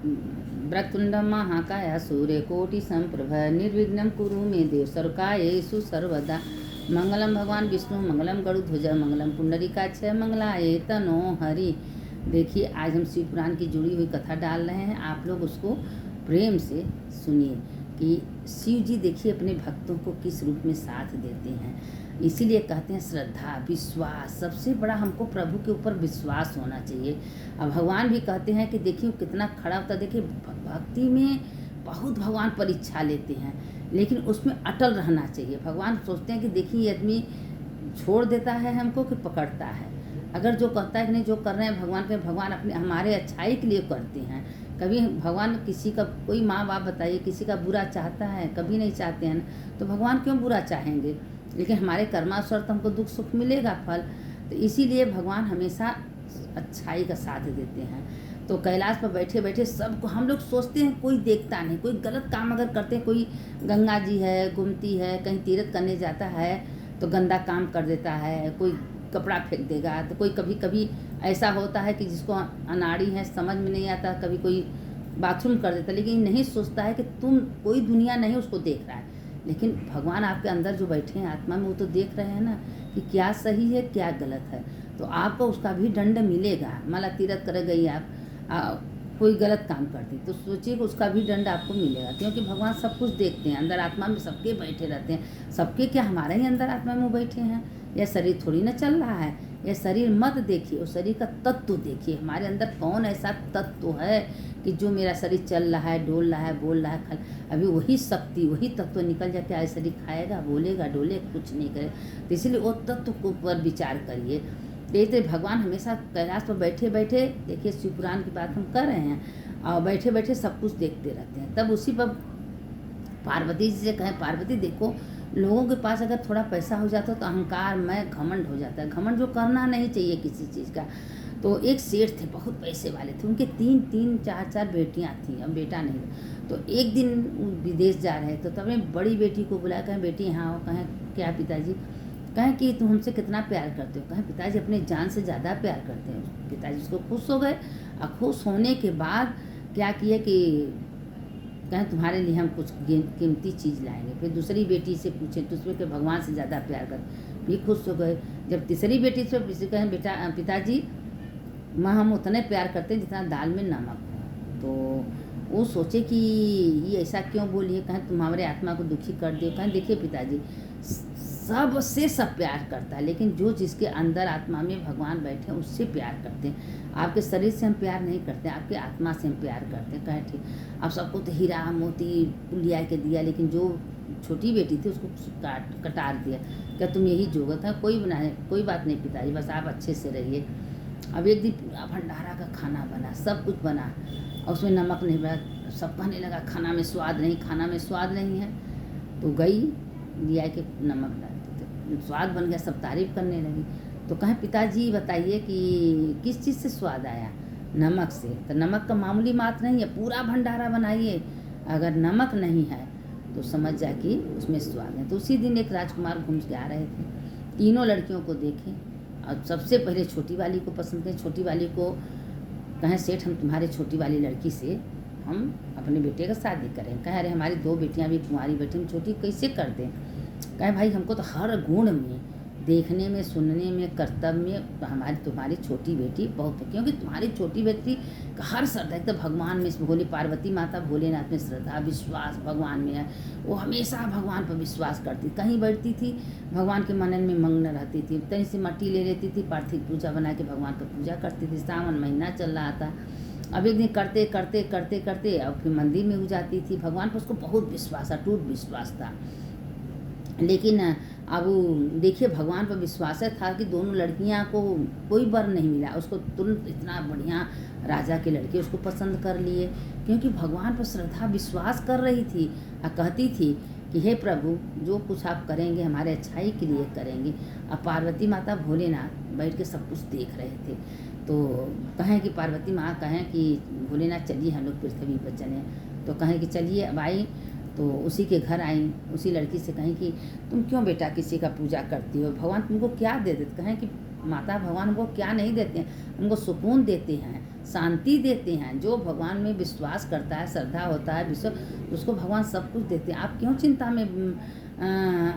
वक्रतुंडं महाकाय सूर्यकोटिसम्प्रभ निर्विघ्नं कुरु मे देव सर्वकार्येषु सर्वदा। मंगलम भगवान विष्णु, मंगलम गरुड़ध्वज, मंगलम पुंडरीकाक्ष, मंगलाय तनो हरि। देखिए, आज हम शिव पुराण की जुड़ी हुई कथा डाल रहे हैं, आप लोग उसको प्रेम से सुनिए कि शिव जी देखिए अपने भक्तों को किस रूप में साथ देते हैं। इसीलिए कहते हैं श्रद्धा, विश्वास, सबसे बड़ा हमको प्रभु के ऊपर विश्वास होना चाहिए। अब भगवान भी कहते हैं कि देखिए कितना खड़ा होता, देखिए भक्ति में बहुत भगवान परीक्षा लेते हैं, लेकिन उसमें अटल रहना चाहिए। भगवान सोचते हैं कि देखिए ये आदमी छोड़ देता है हमको कि पकड़ता है। अगर जो कहता है कि नहीं, जो कर रहे हैं भगवान के, भगवान अपने हमारे अच्छाई के लिए करते हैं। कभी भगवान किसी का, कोई माँ बाप बताइए किसी का बुरा चाहता है? कभी नहीं चाहते हैं, तो भगवान क्यों बुरा चाहेंगे? लेकिन हमारे कर्मानुसार तो हमको दुख सुख मिलेगा फल। तो इसीलिए भगवान हमेशा अच्छाई का साथ देते हैं। तो कैलाश पर बैठे बैठे सबको हम लोग सोचते हैं कोई देखता नहीं, कोई गलत काम अगर करते हैं, कोई गंगा जी है, गुमती है, कहीं तीर्थ करने जाता है तो गंदा काम कर देता है, कोई कपड़ा फेंक देगा, तो कोई कभी कभी ऐसा होता है कि जिसको अनाड़ी है समझ में नहीं आता, कभी कोई बाथरूम कर देता, लेकिन नहीं सोचता है कि तुम, कोई दुनिया नहीं उसको देख रहा है, लेकिन भगवान आपके अंदर जो बैठे हैं आत्मा में, वो तो देख रहे हैं ना कि क्या सही है क्या गलत है। तो आपको उसका भी दंड मिलेगा। मान ला तीर्थ कर गई आप, कोई गलत काम करती तो सोचिए कि उसका भी दंड आपको मिलेगा, क्योंकि भगवान सब कुछ देखते हैं। अंदर आत्मा में सबके बैठे रहते हैं, सबके क्या हमारे ही अंदर आत्मा में बैठे हैं। यह शरीर थोड़ी ना चल रहा है, यह शरीर मत देखिए, उस शरीर का तत्व देखिए। हमारे अंदर कौन ऐसा तत्व है कि जो मेरा शरीर चल रहा है, डोल रहा है, बोल रहा है, अभी वही शक्ति, वही तत्व निकल जाके आए शरीर खाएगा, बोलेगा, डोलेगा, कुछ नहीं करे। तो इसलिए वो तत्व के ऊपर विचार करिए। तो भगवान हमेशा कैलाश पर बैठे बैठे, देखिए शिव पुराण की बात हम कर रहे हैं, और बैठे बैठे सब कुछ देखते रहते हैं। तब उसी पर पार्वती जी से कहें, पार्वती देखो, लोगों के पास अगर थोड़ा पैसा हो जाता तो अहंकार में घमंड हो जाता है। घमंड जो करना नहीं चाहिए किसी चीज़ का। तो एक सेठ थे, बहुत पैसे वाले थे, उनके तीन चार बेटियां थीं, अब बेटा नहीं। तो एक दिन विदेश जा रहे तो तब बड़ी बेटी को बुलाया, कहें बेटी यहाँ आओ। कहें क्या पिताजी? कहें कि तुम हमसे कितना प्यार करते हो? कहें पिताजी अपने जान से ज़्यादा प्यार करते हैं। पिताजी उसको खुश हो गए, और खुश होने के बाद क्या किए कि कहें तुम्हारे लिए हम कुछ कीमती चीज़ लाएंगे। फिर दूसरी बेटी से पूछे तो उसमें कि भगवान से ज़्यादा प्यार कर, भी खुश हो गए। जब तीसरी बेटी से कहें बेटा पिताजी माँ हम उतने प्यार करते हैं जितना दाल में नमक हो। तो वो सोचे कि ये ऐसा क्यों बोली है? कहें तुम्हारे आत्मा को दुखी कर दियो। कहें देखिए पिताजी, सबसे सब प्यार करता है, लेकिन जो जिसके अंदर आत्मा में भगवान बैठे हैं उससे प्यार करते हैं। आपके शरीर से हम प्यार नहीं करते, आपके आत्मा से हम प्यार करते हैं। कहें ठीक। अब सबको तो हीरा मोती लिया के दिया, लेकिन जो छोटी बेटी थी उसको कटार दिया। क्या तुम यही जोगत है? कोई बनाए, कोई बात नहीं पिताजी, बस आप अच्छे से रहिए। अब एक दिन पूरा भंडारा का खाना बना, सब कुछ बना, और उसमें नमक नहीं बना। सब कहने लगा खाना में स्वाद नहीं, खाना में स्वाद नहीं है। तो गई लिया के नमक डालते थे, स्वाद बन गया, सब तारीफ करने लगी। तो कहें पिताजी बताइए कि किस चीज़ से स्वाद आया? नमक से। तो नमक का मामूली बात नहीं है, पूरा भंडारा बनाइए, अगर नमक नहीं है तो समझ जाए कि उसमें स्वाद है। तो उसी दिन एक राजकुमार घूम के आ रहे थे, तीनों लड़कियों को देखे, और सबसे पहले छोटी वाली को पसंद करें। छोटी वाली को कहें सेठ हम तुम्हारे छोटी वाली लड़की से हम अपने बेटे का शादी करें। कहें अरे हमारी 2 बेटियां भी कुंवारी बेटी, हम छोटी कैसे कर दें? कहें भाई हमको तो हर गुण में, देखने में, सुनने में, कर्तव्य में हमारी तुम्हारी छोटी बेटी बहुत, क्योंकि तुम्हारी छोटी बेटी का हर श्रद्धा, एक तो भगवान में, भोले पार्वती माता भोलेनाथ में श्रद्धा विश्वास भगवान में है। वो हमेशा भगवान पर विश्वास करती, कहीं बैठती थी भगवान के मनन में मग्न रहती थी। कहीं से मट्टी ले लेती थी, पार्थिव पूजा बना के भगवान पर पूजा करती थी। सावन महीना चल रहा था। अब एक दिन करते करते करते करते अब फिर मंदिर में हो जाती थी। भगवान पर उसको बहुत विश्वास, अटूट विश्वास था। लेकिन अब देखिए भगवान पर विश्वास था कि दोनों लड़कियां को कोई वर नहीं मिला, उसको तुरंत इतना बढ़िया राजा के लड़के उसको पसंद कर लिए, क्योंकि भगवान पर श्रद्धा विश्वास कर रही थी और कहती थी कि हे प्रभु जो कुछ आप करेंगे हमारे अच्छाई के लिए करेंगे। अब पार्वती माता भोलेनाथ बैठ के सब कुछ देख रहे थे। तो कहें कि पार्वती माँ कहें कि भोलेनाथ चलिए हम लोग पृथ्वी पर चलें। तो कहें कि चलिए। अब आई तो उसी के घर आई, उसी लड़की से कहें कि तुम क्यों बेटा किसी का पूजा करती हो? भगवान तुमको क्या दे देते? कहें कि माता भगवान हमको क्या नहीं देते हैं, हमको सुकून देते हैं, शांति देते हैं। जो भगवान में विश्वास करता है, श्रद्धा होता है, विश्वास, उसको भगवान सब कुछ देते हैं। आप क्यों चिंता में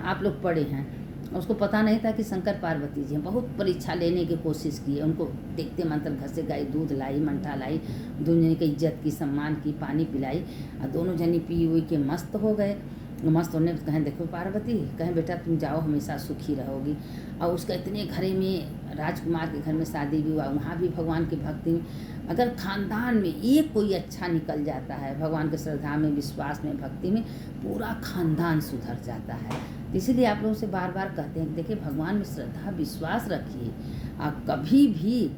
आप लोग पड़े हैं? उसको पता नहीं था कि शंकर पार्वती जी बहुत परीक्षा लेने की कोशिश की है। उनको देखते मंत्र घर से गाय दूध लाई, मंठा लाई, दोनों जने की इज्जत की, सम्मान की, पानी पिलाई, और दोनों जनी पी हुई के मस्त हो गए। मस्त होने कहें देखो पार्वती, कहें बेटा तुम जाओ, हमेशा सुखी रहोगी। और उसका इतने घरे में, राजकुमार के घर में शादी भी हुआ, वहाँ भी भगवान की भक्ति में, अगर खानदान में एक कोई अच्छा निकल जाता है, भगवान के श्रद्धा में, विश्वास में, भक्ति में, पूरा खानदान सुधर जाता है। इसीलिए आप लोगों से बार बार कहते हैं, देखिए भगवान में श्रद्धा विश्वास रखिए, आप कभी भी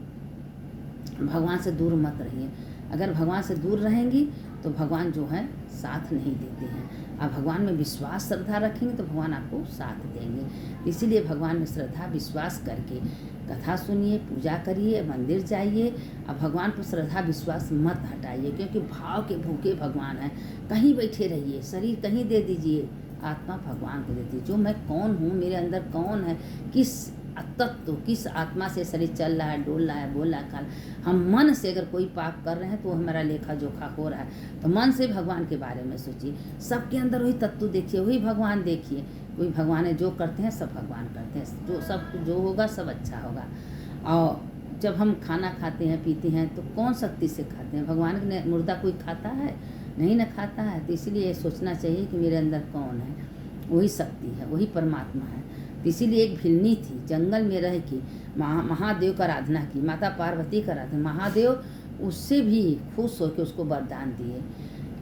भगवान से दूर मत रहिए। अगर भगवान से दूर रहेंगी तो भगवान जो है साथ नहीं देते हैं। आप भगवान में विश्वास श्रद्धा रखेंगे तो भगवान आपको साथ देंगे। इसीलिए भगवान में श्रद्धा विश्वास करके कथा सुनिए, पूजा करिए, मंदिर जाइए, और भगवान पर श्रद्धा विश्वास मत हटाइए, क्योंकि भाव के भूखे भगवान हैं। कहीं बैठे रहिए, शरीर कहीं दे दीजिए, आत्मा भगवान को देती है। जो मैं कौन हूँ, मेरे अंदर कौन है, किस तत्व, किस आत्मा से शरीर चल रहा है, डोल रहा है, बोल रहा है, खा, हम मन से अगर कोई पाप कर रहे हैं तो हमारा लेखा जोखा हो रहा है, तो मन से भगवान के बारे में सोचिए। सबके अंदर वही तत्व देखिए, वही भगवान देखिए। वही भगवान है, जो करते हैं सब भगवान करते हैं, जो सब जो होगा सब अच्छा होगा। और जब हम खाना खाते हैं, पीते हैं, तो कौन शक्ति से खाते हैं? भगवान ने मुर्दा कोई खाता है? नहीं न खाता है। तो इसलिए सोचना चाहिए कि मेरे अंदर कौन है, वही शक्ति है, वही परमात्मा है। तो इसीलिए एक भिलनी थी, जंगल में रह के महादेव का आराधना की, माता पार्वती का आराधना। महादेव उससे भी खुश होकर उसको वरदान दिए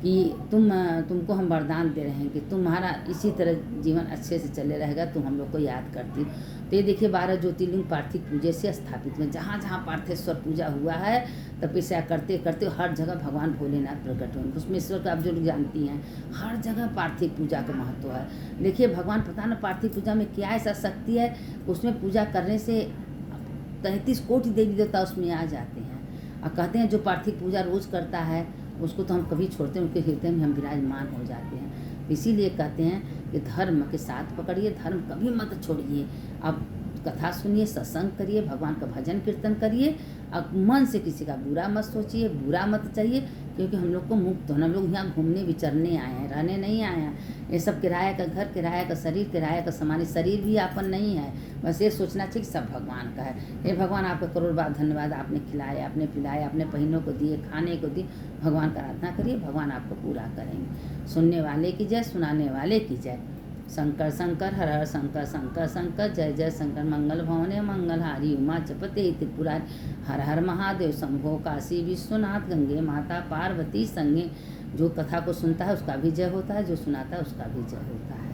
कि तुमको हम वरदान दे रहे हैं कि तुम्हारा इसी तरह जीवन अच्छे से चले रहेगा, तुम हम लोग को याद करती। तो ये देखिए 12 ज्योतिर्लिंग पार्थिव पूजे से स्थापित में, जहाँ जहाँ पार्थेश्वर पूजा हुआ है, तपस्या करते करते हर जगह भगवान भोलेनाथ प्रकट हुए। उसमें ईश्वर का आप जो जानती हैं, हर जगह पार्थिव पूजा का महत्व है। देखिए भगवान, पता ना पार्थिव पूजा में क्या ऐसा शक्ति है, उसमें पूजा करने से 33 कोटि देवी देवता उसमें आ जाते हैं। और कहते हैं जो पार्थिव पूजा रोज करता है उसको तो हम कभी छोड़ते हैं, उनके हृदय में हम विराजमान हो जाते हैं। इसीलिए कहते हैं कि धर्म के साथ पकड़िए, धर्म कभी मत छोड़िए। आप कथा सुनिए, सत्संग करिए, भगवान का भजन कीर्तन करिए, अब मन से किसी का बुरा मत सोचिए, बुरा मत चाहिए, क्योंकि हम लोग को मुक्त होना, हम लोग यहाँ घूमने विचरने आए हैं, रहने नहीं आए हैं। ये सब किराए का घर, किराए का शरीर, किराए का सामान, शरीर भी आपन नहीं है। बस ये सोचना चाहिए कि सब भगवान का है। हे भगवान, आपका करोड़ बार धन्यवाद, आपने खिलाया, आपने पिलाया, आपने पहिनों को दिए, खाने को दिए। भगवान का आराधना करिए, भगवान आपको पूरा करेंगे। सुनने वाले की जय, सुनाने वाले की जय। शंकर शंकर हर हर शंकर शंकर शंकर, जय जय शंकर। मंगल भवने मंगलहारी, उमा चपते त्रिपुरारी, हर हर महादेव शंभो काशी विश्वनाथ, गंगे माता पार्वती संगे। जो कथा को सुनता है उसका भी जय होता है, जो सुनाता है उसका भी जय होता है।